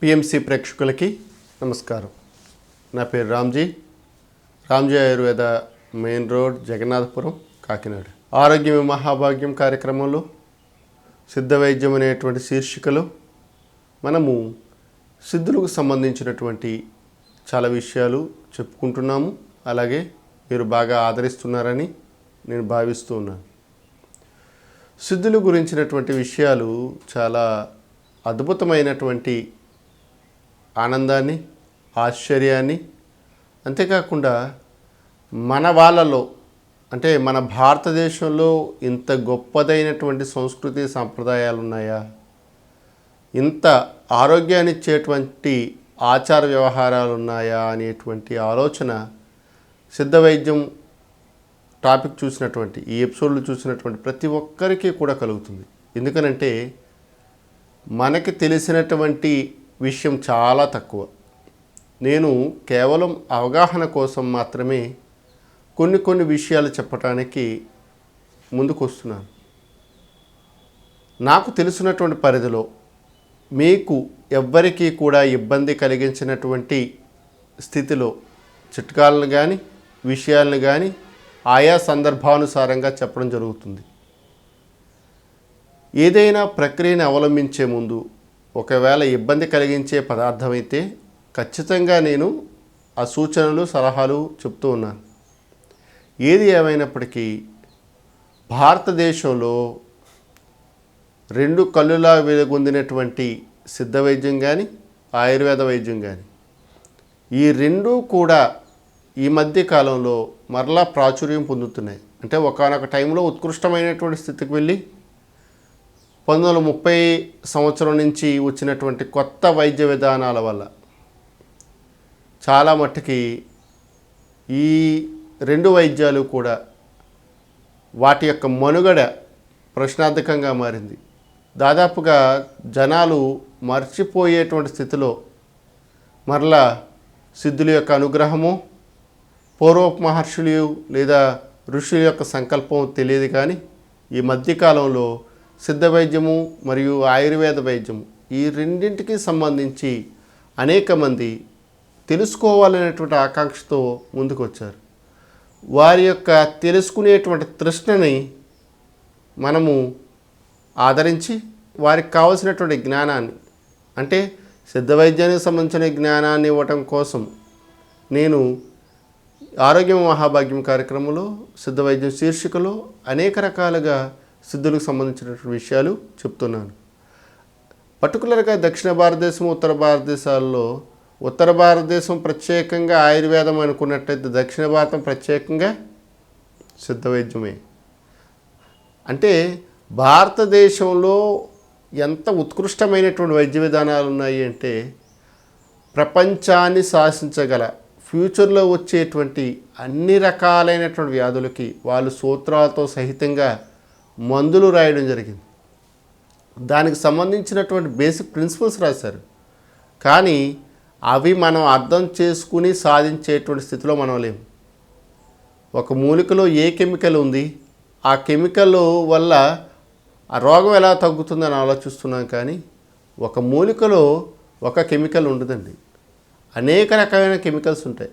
PMC ప్రేక్షకులకి నమస్కారం. నా పేరు రామ్జీ ఆయుర్వేద, మెయిన్ రోడ్, జగన్నాథపురం, కాకినాడ. ఆరోగ్యమే మహాభాగ్యం కార్యక్రమంలో సిద్ధ వైద్యం అనేటువంటి శీర్షికలో మనము సిద్ధులకు సంబంధించినటువంటి చాలా విషయాలు చెప్పుకుంటున్నాము. అలాగే మీరు బాగా ఆదరిస్తున్నారని నేను భావిస్తూ ఉన్నాను. సిద్ధుల గురించినటువంటి విషయాలు చాలా అద్భుతమైనటువంటి ఆనందాన్ని, ఆశ్చర్యాన్ని, అంతేకాకుండా మన వాళ్ళలో అంటే మన భారతదేశంలో ఇంత గొప్పదైనటువంటి సంస్కృతి సంప్రదాయాలు ఉన్నాయా, ఇంత ఆరోగ్యాన్ని ఇచ్చేటువంటి ఆచార వ్యవహారాలు ఉన్నాయా అనేటువంటి ఆలోచన సిద్ధ వైద్యం టాపిక్ చూసినటువంటి ఈ ఎపిసోడ్లు చూసినటువంటి ప్రతి ఒక్కరికి కూడా కలుగుతుంది. ఎందుకనంటే మనకి తెలిసినటువంటి విషయం చాలా తక్కువ. నేను కేవలం అవగాహన కోసం మాత్రమే కొన్ని విషయాలు చెప్పడానికి ముందుకు వస్తున్నాను. నాకు తెలిసినటువంటి పరిధిలో మీకు ఎవ్వరికీ కూడా ఇబ్బంది కలిగించినటువంటి స్థితిలో చిట్కాలను కానీ విషయాలను కానీ ఆయా సందర్భానుసారంగా చెప్పడం జరుగుతుంది. ఏదైనా ప్రక్రియను అవలంబించే ముందు ఒకవేళ ఇబ్బంది కలిగించే పదార్థం అయితే ఖచ్చితంగా నేను ఆ సూచనలు, సలహాలు చెప్తూ ఉన్నాను. ఏది ఏమైనప్పటికీ భారతదేశంలో రెండు కళ్ళులా వెలుగొందినటువంటి సిద్ధ వైద్యం కానీ ఆయుర్వేద వైద్యం కానీ ఈ రెండూ కూడా ఈ మధ్య కాలంలో మరలా ప్రాచుర్యం పొందుతున్నాయి. అంటే ఒకానొక టైంలో ఉత్కృష్టమైనటువంటి స్థితికి వెళ్ళి 1930 సంవత్సరం నుంచి వచ్చినటువంటి కొత్త వైద్య విధానాల వల్ల చాలా మట్టుకి ఈ రెండు వైద్యాలు కూడా వాటి యొక్క మనుగడ ప్రశ్నార్థకంగా మారింది. దాదాపుగా జనాలు మర్చిపోయేటువంటి స్థితిలో మరలా సిద్ధుల యొక్క అనుగ్రహము, పూర్వపు మహర్షులు లేదా ఋషుల యొక్క సంకల్పం తెలియదు. కానీ ఈ మధ్యకాలంలో సిద్ధ వైద్యము మరియు ఆయుర్వేద వైద్యము ఈ రెండింటికి సంబంధించి అనేక మంది తెలుసుకోవాలనేటువంటి ఆకాంక్షతో ముందుకు వచ్చారు. వారి యొక్క తెలుసుకునేటువంటి తృష్ణని మనము ఆదరించి వారికి కావలసినటువంటి జ్ఞానాన్ని, అంటే సిద్ధ వైద్యానికి సంబంధించిన జ్ఞానాన్ని ఇవ్వటం కోసం నేను ఆరోగ్యం మహాభాగ్యం కార్యక్రమంలో సిద్ధ వైద్యం శీర్షికలో అనేక రకాలుగా సిద్ధులకు సంబంధించినటువంటి విషయాలు చెప్తున్నాను. పర్టికులర్గా దక్షిణ భారతదేశం, ఉత్తర భారతదేశాల్లో ఉత్తర భారతదేశం ప్రత్యేకంగా ఆయుర్వేదం అనుకున్నట్టయితే దక్షిణ భారతం ప్రత్యేకంగా సిద్ధ వైద్యమే. అంటే భారతదేశంలో ఎంత ఉత్కృష్టమైనటువంటి వైద్య విధానాలు ఉన్నాయి అంటే ప్రపంచాన్ని శాసించగల ఫ్యూచర్లో వచ్చేటువంటి అన్ని రకాలైనటువంటి వ్యాధులకి వాళ్ళు సూత్రాలతో సహితంగా మందులు రాయడం జరిగింది. దానికి సంబంధించినటువంటి బేసిక్ ప్రిన్సిపల్స్ రాశారు. కానీ అవి మనం అర్థం చేసుకుని సాధించేటువంటి స్థితిలో మనం లేము. ఒక మూలికలో ఏ కెమికల్ ఉంది, ఆ కెమికల్ వల్ల ఆ రోగం ఎలా తగ్గుతుందని ఆలోచిస్తున్నాం. కానీ ఒక మూలికలో ఒక కెమికల్ ఉండదండి, అనేక రకమైన కెమికల్స్ ఉంటాయి.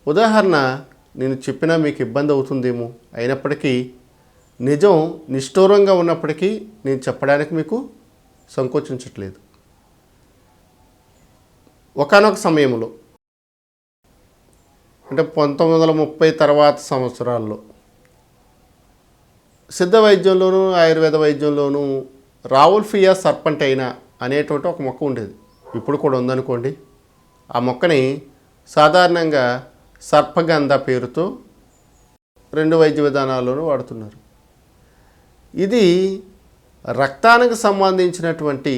ఉదాహరణ నేను చెప్పినా మీకు ఇబ్బంది అవుతుందేమో, అయినప్పటికీ నిజం నిష్ఠూరంగా ఉన్నప్పటికీ నేను చెప్పడానికి మీకు సంకోచించట్లేదు. ఒకానొక సమయంలో అంటే 1930 తర్వాత సంవత్సరాల్లో సిద్ధ వైద్యంలోనూ ఆయుర్వేద వైద్యంలోనూ రావుల్ఫియా సర్పంటైనా అనేటువంటి ఒక మొక్క ఉండేది. ఇప్పుడు కూడా ఉందనుకోండి. ఆ మొక్కని సాధారణంగా సర్పగంధ పేరుతో రెండు వైద్య విధానాల్లోనూ వాడుతున్నారు. ఇది రక్తానికి సంబంధించినటువంటి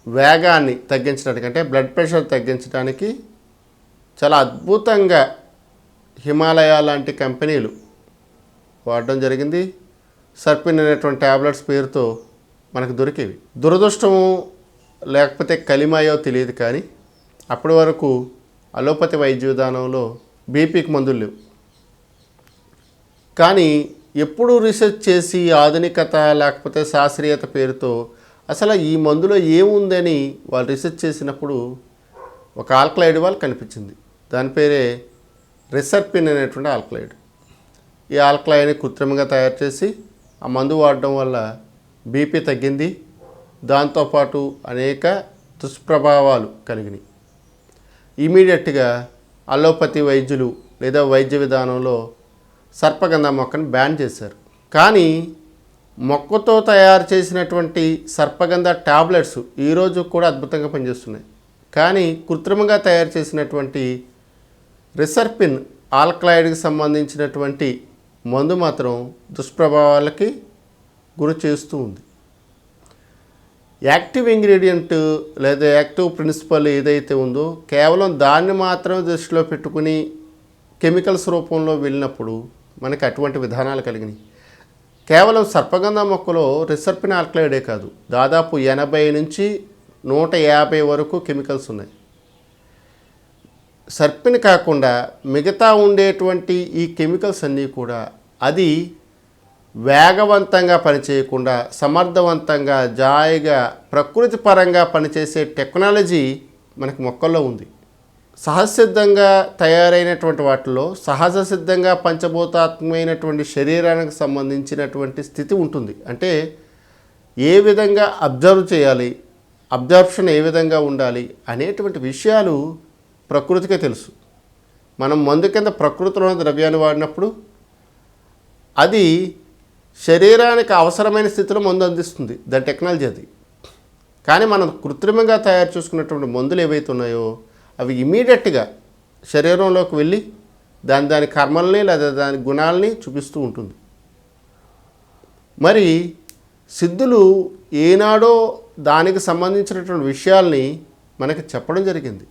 వేగాన్ని తగ్గించడానికి, అంటే బ్లడ్ ప్రెషర్ తగ్గించడానికి చాలా అద్భుతంగా హిమాలయ లాంటి కంపెనీలు వాడడం జరిగింది. సర్పిన్ అనేటువంటి ట్యాబ్లెట్స్ పేరుతో మనకు దొరికేవి. దురదృష్టము లేకపోతే కలిమాయో తెలియదు, కానీ అప్పటి వరకు అలోపతి వైద్య విధానంలో బీపీకి మందులు లేవు. కానీ ఎప్పుడు రీసెర్చ్ చేసి ఆధునికత లేకపోతే శాస్త్రీయత పేరుతో అసలు ఈ మందులో ఏముందని వాళ్ళు రీసెర్చ్ చేసినప్పుడు ఒక ఆల్కలైడ్ వాళ్ళు కనిపించింది. దాని పేరే రెసర్పిన్ అనేటువంటి ఆల్కలైడ్. ఈ ఆల్కలైడ్ని కృత్రిమంగా తయారు చేసి ఆ మందు వాడడం వల్ల బీపీ తగ్గింది. దాంతోపాటు అనేక దుష్ప్రభావాలు కలిగినాయి. ఇమీడియట్గా అలోపతి వైద్యులు లేదా వైద్య విధానంలో సర్పగంధ మొక్కను బ్యాన్ చేశారు. కానీ మొక్కతో తయారు చేసినటువంటి సర్పగంధ టాబ్లెట్స్ ఈరోజు కూడా అద్భుతంగా పనిచేస్తున్నాయి. కానీ కృత్రిమంగా తయారు చేసినటువంటి రెసర్పిన్ ఆల్కలాయిడ్కి సంబంధించినటువంటి మందు మాత్రం దుష్ప్రభావాలకి గురి చేస్తూ ఉంది. యాక్టివ్ ఇంగ్రీడియంట్ లేదా యాక్టివ్ ప్రిన్సిపల్ ఏదైతే ఉందో కేవలం దాన్ని మాత్రం దృష్టిలో పెట్టుకుని కెమికల్స్ రూపంలో వెళ్ళినప్పుడు మనకి అటువంటి విధానాలు కలిగినాయి. కేవలం సర్పగంధ మొక్కలో రెసర్పిన్ ఆల్కలైడే కాదు, దాదాపు 80 నుంచి 150 వరకు కెమికల్స్ ఉన్నాయి. సర్పిన్ కాకుండా మిగతా ఉండేటువంటి ఈ కెమికల్స్ అన్నీ కూడా అది వేగవంతంగా పనిచేయకుండా సమర్థవంతంగా జాయిగా ప్రకృతి పరంగా పనిచేసే టెక్నాలజీ మనకి మొక్కల్లో ఉంది. సహజసిద్ధంగా తయారైనటువంటి వాటిలో సహజ సిద్ధంగా పంచభూతాత్మకమైనటువంటి శరీరానికి సంబంధించినటువంటి స్థితి ఉంటుంది. అంటే ఏ విధంగా అబ్జర్వ్ చేయాలి, అబ్జర్ప్షన్ ఏ విధంగా ఉండాలి అనేటువంటి విషయాలు ప్రకృతికే తెలుసు. మనం మందు కింద ప్రకృతిలో ద్రవ్యాన్ని వాడినప్పుడు అది శరీరానికి అవసరమైన స్థితిలో మందు అందిస్తుంది. దాని టెక్నాలజీ అది. కానీ మనం కృత్రిమంగా తయారు చేసుకున్నటువంటి మందులు ఏవైతే ఉన్నాయో అవి ఇమీడియట్గా శరీరంలోకి వెళ్ళి దాని కర్మల్ని లేదా దాని గుణాలని చూపిస్తూ ఉంటుంది. మరి సిద్ధులు ఏనాడో దానికి సంబంధించినటువంటి విషయాల్ని మనకి చెప్పడం జరిగింది.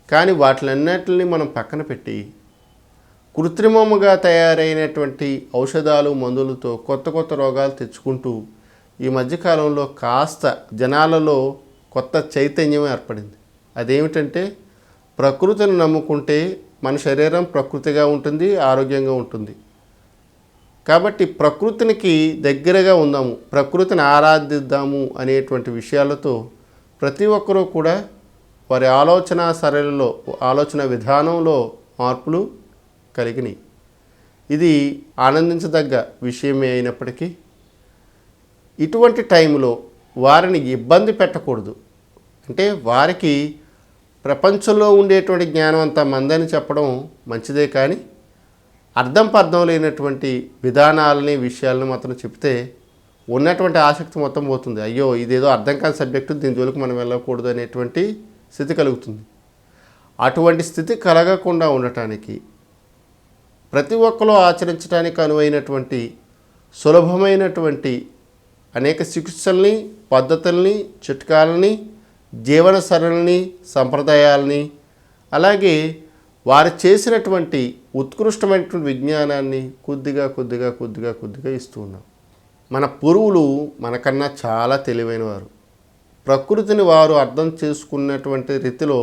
కానీ వాటిలన్నిటిని మనం పక్కన పెట్టి కృత్రిమముగా తయారైనటువంటి ఔషధాలు మందులతో కొత్త కొత్త రోగాలు తెచ్చుకుంటూ ఈ మధ్యకాలంలో కాస్త జనాలలో కొత్త చైతన్యం ఏర్పడింది. అదేమిటంటే ప్రకృతిని నమ్ముకుంటే మన శరీరం ప్రకృతిగా ఉంటుంది, ఆరోగ్యంగా ఉంటుంది. కాబట్టి ప్రకృతికి దగ్గరగా ఉందాము, ప్రకృతిని ఆరాధిద్దాము అనేటువంటి విషయాలతో ప్రతి ఒక్కరూ కూడా వారి ఆలోచన సరళిలో ఆలోచన విధానంలో మార్పులు కలిగినాయి. ఇది ఆనందించదగ్గ విషయమే అయినప్పటికీ ఇటువంటి టైంలో వారిని ఇబ్బంది పెట్టకూడదు. అంటే వారికి ప్రపంచంలో ఉండేటువంటి జ్ఞానం అంతా మందని చెప్పడం మంచిదే, కానీ అర్థం పర్థం లేనటువంటి విధానాలని విషయాలను మాత్రం చెప్తే ఉన్నటువంటి ఆసక్తి మొత్తం పోతుంది. అయ్యో ఇదేదో అర్థం కాని సబ్జెక్టు, దీని జోలికి మనం వెళ్ళకూడదు అనేటువంటి స్థితి కలుగుతుంది. అటువంటి స్థితి కలగకుండా ఉండటానికి ప్రతి ఒక్కరూ ఆచరించడానికి అనువైనటువంటి సులభమైనటువంటి అనేక చికిత్సల్ని, పద్ధతుల్ని, చిట్కాలని, జీవన సరళిని, సంప్రదాయాలని, అలాగే వారు చేసినటువంటి ఉత్కృష్టమైనటువంటి విజ్ఞానాన్ని కొద్దిగా కొద్దిగా కొద్దిగా కొద్దిగా ఇస్తూ ఉన్నాం. మన పూర్వులు మనకన్నా చాలా తెలివైన వారు. ప్రకృతిని వారు అర్థం చేసుకున్నటువంటి రీతిలో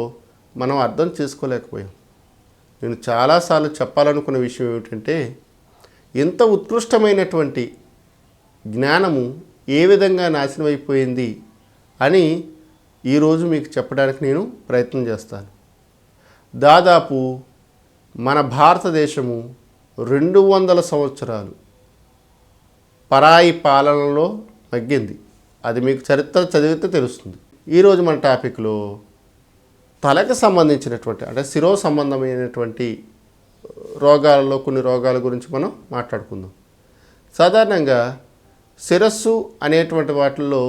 మనం అర్థం చేసుకోలేకపోయాం. నేను చాలాసార్లు చెప్పాలనుకున్న విషయం ఏమిటంటే ఇంత ఉత్కృష్టమైనటువంటి జ్ఞానము ఏ విధంగా నాశనం అయిపోయింది అని ఈరోజు మీకు చెప్పడానికి నేను ప్రయత్నం చేస్తాను. దాదాపు మన భారతదేశము 200 సంవత్సరాలు పరాయి పాలనలో మగ్గింది. అది మీకు చరిత్ర చదివితే తెలుస్తుంది. ఈరోజు మన టాపిక్లో తలకు సంబంధించినటువంటి అంటే శిరో సంబంధమైనటువంటి రోగాలలో కొన్ని రోగాల గురించి మనం మాట్లాడుకుందాం. సాధారణంగా శిరస్సు అనేటువంటి వాటిల్లో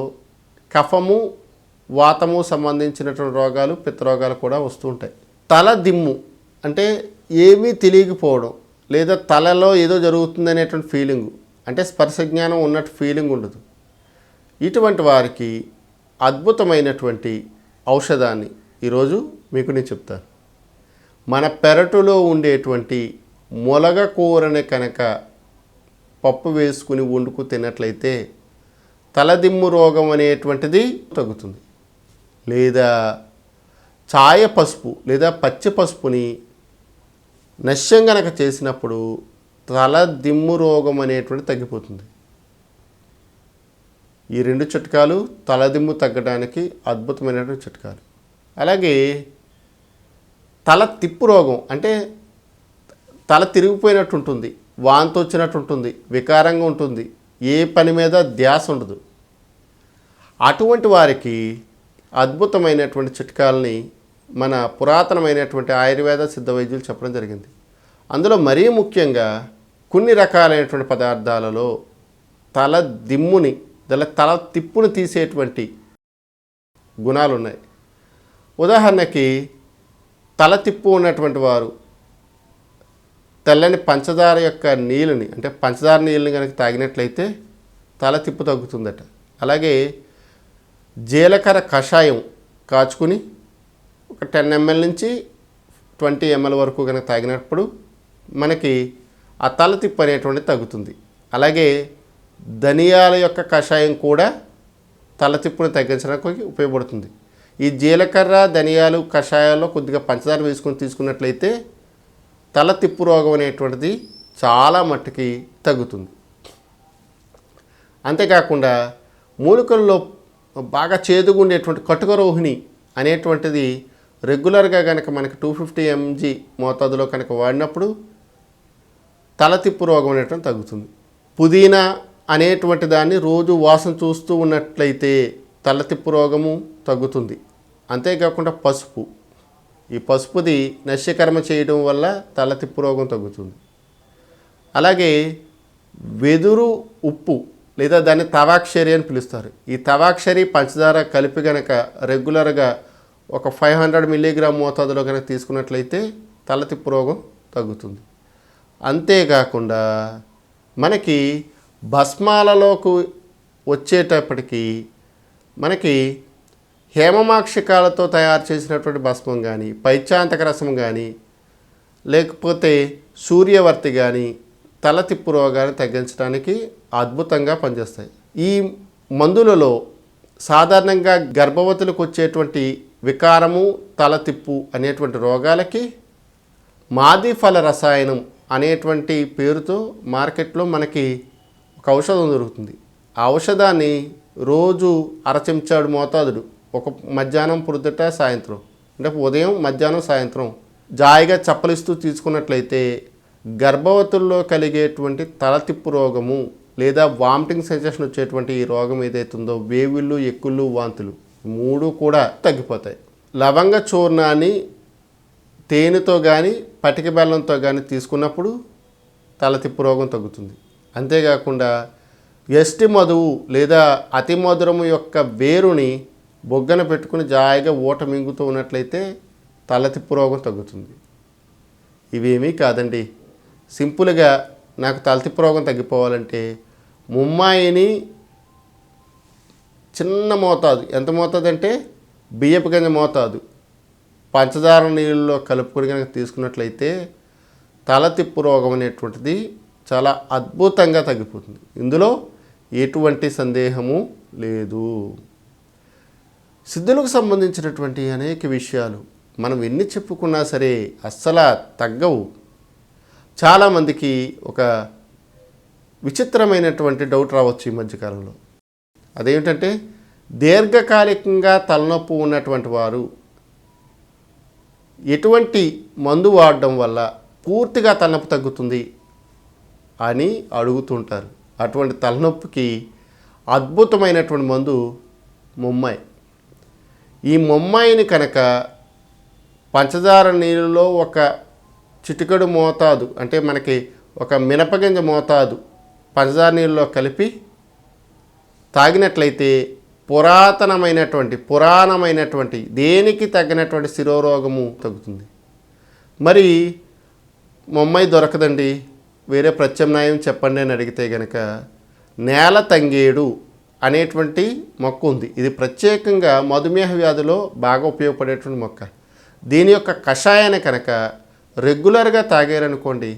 కఫము, వాతము సంబంధించినటువంటి రోగాలు, పిత్త రోగాలు కూడా వస్తూ ఉంటాయి. తల దిమ్ము అంటే ఏమీ తెలియకపోవడం లేదా తలలో ఏదో జరుగుతుంది అనేటువంటి ఫీలింగు, అంటే స్పర్శ జ్ఞానం ఉన్నట్టు ఫీలింగ్ ఉండదు. ఇటువంటి వారికి అద్భుతమైనటువంటి ఔషధాన్ని ఈరోజు మీకు నేను చెప్తాను. మన పెరటులో ఉండేటువంటి మొలగ కూరని కనుక పప్పు వేసుకుని వండుకు తిన్నట్లయితే తలదిమ్ము రోగం అనేటువంటిది తగ్గుతుంది. లేదా ఛాయ పసుపు లేదా పచ్చి పసుపుని నశ్యం గనక చేసినప్పుడు తలదిమ్ము రోగం అనేటువంటిది తగ్గిపోతుంది. ఈ 2 చిట్కాలు తలదిమ్ము తగ్గడానికి అద్భుతమైనటువంటి చిట్కాలు. అలాగే తల తిప్పు రోగం అంటే తల తిరిగిపోయినట్టు ఉంటుంది, వాంతి వచ్చినట్టు ఉంటుంది, వికారంగా ఉంటుంది, ఏ పని మీద ధ్యాస ఉండదు. అటువంటి వారికి అద్భుతమైనటువంటి చిట్కాలని మన పురాతనమైనటువంటి ఆయుర్వేద సిద్ధ వైద్యులు చెప్పడం జరిగింది. అందులో మరీ ముఖ్యంగా కొన్ని రకాలైనటువంటి పదార్థాలలో తల దిమ్ముని తల తిప్పుని తీసేటువంటి గుణాలు ఉన్నాయి. ఉదాహరణకి తల తిప్పు ఉన్నటువంటి వారు తెల్లని పంచదార యొక్క నీళ్ళని అంటే పంచదార నీళ్ళని కనుక తాగినట్లయితే తల తిప్పు తగ్గుతుందట. అలాగే జీలకర్ర కషాయం కాచుకుని ఒక 10 ml నుంచి 20 ml వరకు కనుక తాగినప్పుడు మనకి ఆ తల తిప్పు అనేటువంటిది తగ్గుతుంది. అలాగే ధనియాల యొక్క కషాయం కూడా తల తిప్పుని తగ్గించడానికి ఉపయోగపడుతుంది. ఈ జీలకర్ర ధనియాలు కషాయాల్లో కొద్దిగా పంచదార వేసుకొని తీసుకున్నట్లయితే తల తిప్పు రోగం అనేటువంటిది చాలా మట్టుకి తగ్గుతుంది. అంతేకాకుండా మూలికల్లో బాగా చేదుగా ఉండేటువంటి కటుకరోహిణి అనేటువంటిది రెగ్యులర్గా కనుక మనకి 250 mg మోతాదులో కనుక వాడినప్పుడు తల తిప్పు రోగం అనేటువంటి తగ్గుతుంది. పుదీనా అనేటువంటి దాన్ని రోజు వాసన చూస్తూ ఉన్నట్లయితే తల తిప్పు రోగము తగ్గుతుంది. అంతేకాకుండా పసుపు, ఈ పసుపుది నశ్యకర్మ చేయడం వల్ల తల తిప్పు రోగం తగ్గుతుంది. అలాగే వెదురు ఉప్పు లేదా దాన్ని తవాక్షరి అని పిలుస్తారు. ఈ తవాక్షరి పంచదార కలిపి కనుక రెగ్యులర్గా ఒక 500 mg మోతాదులో కనుక తీసుకున్నట్లయితే తల తిప్పు రోగం తగ్గుతుంది. అంతేకాకుండా మనకి భస్మాలలోకి వచ్చేటప్పటికి మనకి హేమమాక్షికాలతో తయారు చేసినటువంటి భస్మం కానీ, పైచాంతక రసం కానీ, లేకపోతే సూర్యవర్తి కానీ తల తిప్పు రోగాన్ని తగ్గించడానికి అద్భుతంగా పనిచేస్తాయి. ఈ మందులలో సాధారణంగా గర్భవతులకు వచ్చేటువంటి వికారము, తల తిప్పు అనేటువంటి రోగాలకి మాదిఫల రసాయనం అనేటువంటి పేరుతో మార్కెట్లో మనకి ఒక ఔషధం దొరుకుతుంది. ఆ ఔషధాన్ని రోజు 1/2 చెంచాడు మోతాదుడు ఒక మధ్యాహ్నం పొద్దుట సాయంత్రం అంటే ఉదయం మధ్యాహ్నం సాయంత్రం జాయిగా చప్పలిస్తూ తీసుకున్నట్లయితే గర్భవతుల్లో కలిగేటువంటి తల తిప్పు రోగము లేదా వామిటింగ్ సెన్సేషన్ వచ్చేటువంటి ఈ రోగం ఏదైతుందో వేవిళ్ళు, ఎక్కుళ్ళు, వాంతులు 3 కూడా తగ్గిపోతాయి. లవంగ చూర్ణాన్ని తేనెతో కానీ పటిక బెల్లంతో కానీ తీసుకున్నప్పుడు తల తిప్పు రోగం తగ్గుతుంది. అంతేకాకుండా ఎస్టి మధువు లేదా అతి మధురము యొక్క వేరుని బొగ్గన పెట్టుకుని జాయిగా ఊట మింగుతూ ఉన్నట్లయితే తల తిప్పు రోగం తగ్గుతుంది. ఇవేమీ కాదండి, సింపుల్గా నాకు తల తిప్పు రోగం తగ్గిపోవాలంటే ముమ్మాయిని చిన్న మోతాదు, ఎంత మోతాదు అంటే బియ్యపు గింజ మోతాదు పంచదార నీళ్ళలో కలుపుకొని కనుక తీసుకున్నట్లయితే తల తిప్పు రోగం అనేటువంటిది చాలా అద్భుతంగా తగ్గిపోతుంది. ఇందులో ఎటువంటి సందేహము లేదు. సిద్ధులకు సంబంధించినటువంటి అనేక విషయాలు మనం ఎన్ని చెప్పుకున్నా సరే అస్సలు తగ్గవు. చాలామందికి ఒక విచిత్రమైనటువంటి డౌట్ రావచ్చు ఈ మధ్యకాలంలో. అదేమిటంటే దీర్ఘకాలికంగా తలనొప్పి ఉన్నటువంటి వారు ఎటువంటి మందు వాడడం వల్ల పూర్తిగా తలనొప్పి తగ్గుతుంది అని అడుగుతుంటారు. అటువంటి తలనొప్పికి అద్భుతమైనటువంటి మందు ముమ్మాయి. ఈ ముమ్మాయిని కనుక పంచదార నీళ్ళలో ఒక చిటికెడు మోతాదు అంటే మనకి ఒక మినపగింజ మోతాదు పంచదార నీళ్ళలో కలిపి తాగినట్లయితే పురాణమైనటువంటి దేనికి తగినటువంటి శిరోరోగము తగ్గుతుంది. మరి ముమ్మాయి దొరకదండి, వేరే ప్రత్యామ్నాయం చెప్పండి అని అడిగితే కనుక నేల తంగేడు అనేటువంటి మొక్క ఉంది. ఇది ప్రత్యేకంగా మధుమేహ వ్యాధిలో బాగా ఉపయోగపడేటువంటి మొక్క. దీని యొక్క కషాయాన్ని కనుక రెగ్యులర్గా తాగారనుకోండి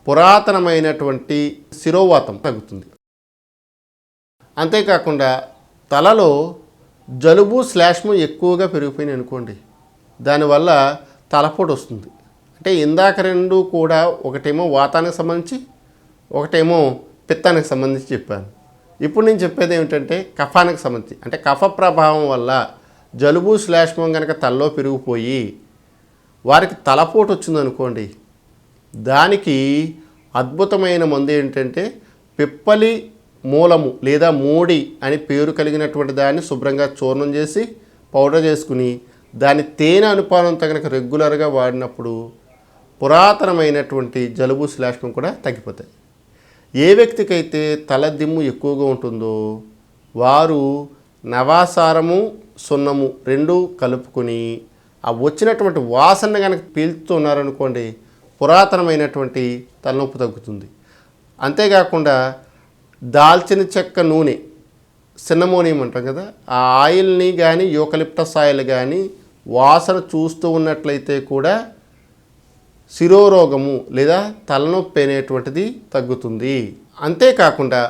పురాతనమైనటువంటి శిరోవాతం తగ్గుతుంది. అంతేకాకుండా తలలో జలుబు శ్లేష్మం ఎక్కువగా పెరిగిపోయినాయి అనుకోండి, దానివల్ల తలపోటు వస్తుంది. అంటే ఇందాక 2 కూడా ఒకటేమో వాతానికి సంబంధించి ఒకటేమో పిత్తానికి సంబంధించి చెప్పాను. ఇప్పుడు నేను చెప్పేది ఏమిటంటే కఫానికి సంబంధించి, అంటే కఫ ప్రభావం వల్ల జలుబు శ్లేష్మం కనుక తలలో పెరిగిపోయి వారికి తలపోటు వచ్చిందనుకోండి, దానికి అద్భుతమైన మందు ఏంటంటే పిప్పలి మూలము లేదా మూడి అని పేరు కలిగినటువంటి దాన్ని శుభ్రంగా చూర్ణం చేసి పౌడర్ చేసుకుని దాని తేనె అనుపానంతో కనుక రెగ్యులర్గా వాడినప్పుడు పురాతనమైనటువంటి జలుబు శ్లేష్మం కూడా తగ్గిపోతాయి. ఏ వ్యక్తికైతే తలదిమ్ము ఎక్కువగా ఉంటుందో వారు నవాసారము సున్నము రెండు కలుపుకొని ఆ వచ్చినటువంటి వాసన కనుక పీల్చుతున్నారనుకోండి, పురాతనమైనటువంటి తలనొప్పి తగ్గుతుంది. అంతేకాకుండా దాల్చిన చెక్క నూనె, సిన్నమోనియం అంటాం కదా, ఆ ఆయిల్ని కానీ యూకలిప్టస్ ఆయిల్ కానీ వాసన చూస్తూ ఉన్నట్లయితే కూడా శిరోరోగము లేదా తలనొప్పి అనేటువంటిది తగ్గుతుంది. అంతేకాకుండా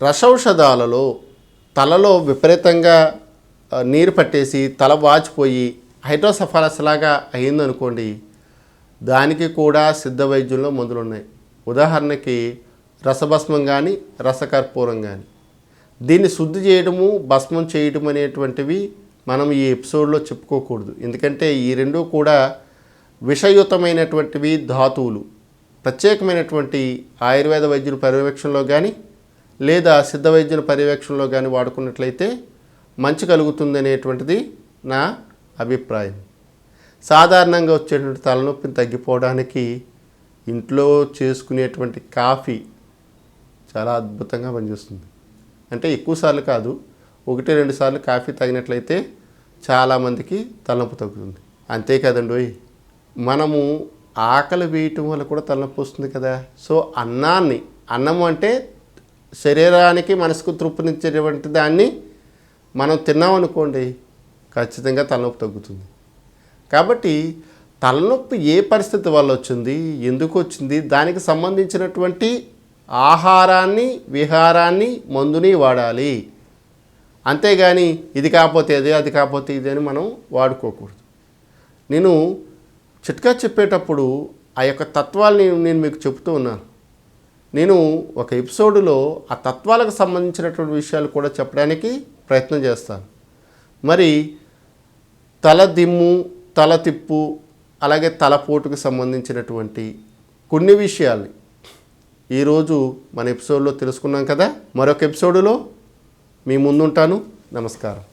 రసౌషధాలలో తలలో విపరీతంగా నీరు పట్టేసి తల వాచిపోయి హైడ్రోసెఫాలస్ లాగా అయిందనుకోండి, దానికి కూడా సిద్ధ వైద్యంలో మందులు ఉన్నాయి. ఉదాహరణకి రసభస్మం కానీ రసకర్పూరం కానీ. దీన్ని శుద్ధి చేయడము భస్మం చేయడం అనేటువంటివి మనం ఈ ఎపిసోడ్లో చెప్పుకోకూడదు, ఎందుకంటే ఈ రెండు కూడా విషయుతమైనటువంటివి ధాతువులు. ప్రత్యేకమైనటువంటి ఆయుర్వేద వైద్యుల పర్యవేక్షణలో కానీ లేదా సిద్ధ వైద్యుల పర్యవేక్షణలో కానీ వాడుకున్నట్లయితే మంచి కలుగుతుంది అనేటువంటిది నా అభిప్రాయం. సాధారణంగా వచ్చేటువంటి తలనొప్పిని తగ్గిపోవడానికి ఇంట్లో చేసుకునేటువంటి కాఫీ చాలా అద్భుతంగా పనిచేస్తుంది. అంటే ఎక్కువసార్లు కాదు, 1-2 సార్లు కాఫీ తాగినట్లయితే చాలామందికి తలనొప్పి తగ్గుతుంది. అంతేకాదండి, మనము ఆకలి వేయటం వల్ల కూడా తలనొప్పి వస్తుంది కదా. సో అన్నం అంటే శరీరానికి మనసుకు తృప్తినిచ్చేటువంటి దాన్ని మనం తిన్నామనుకోండి, ఖచ్చితంగా తలనొప్పి తగ్గుతుంది. కాబట్టి తలనొప్పి ఏ పరిస్థితి వల్ల వచ్చింది, ఎందుకు వచ్చింది, దానికి సంబంధించినటువంటి ఆహారాన్ని విహారాన్ని మందుని వాడాలి. అంతేగాని ఇది కాకపోతే అది, అది కాకపోతే ఇది అని మనం వాడుకోకూడదు. నేను చిట్కా చెప్పేటప్పుడు ఆ యొక్క తత్వాలని నేను మీకు చెప్తూ ఉన్నాను. నేను ఒక ఎపిసోడ్లో ఆ తత్వాలకు సంబంధించినటువంటి విషయాలు కూడా చెప్పడానికి ప్రయత్నం చేస్తాను. మరి తలదిమ్ము, తల తిప్పు, అలాగే తలపోటుకు సంబంధించినటువంటి కొన్ని విషయాలు ఈరోజు మన ఎపిసోడ్లో తెలుసుకున్నాం కదా. మరొక ఎపిసోడ్లో మీ ముందుంటాను. నమస్కారం.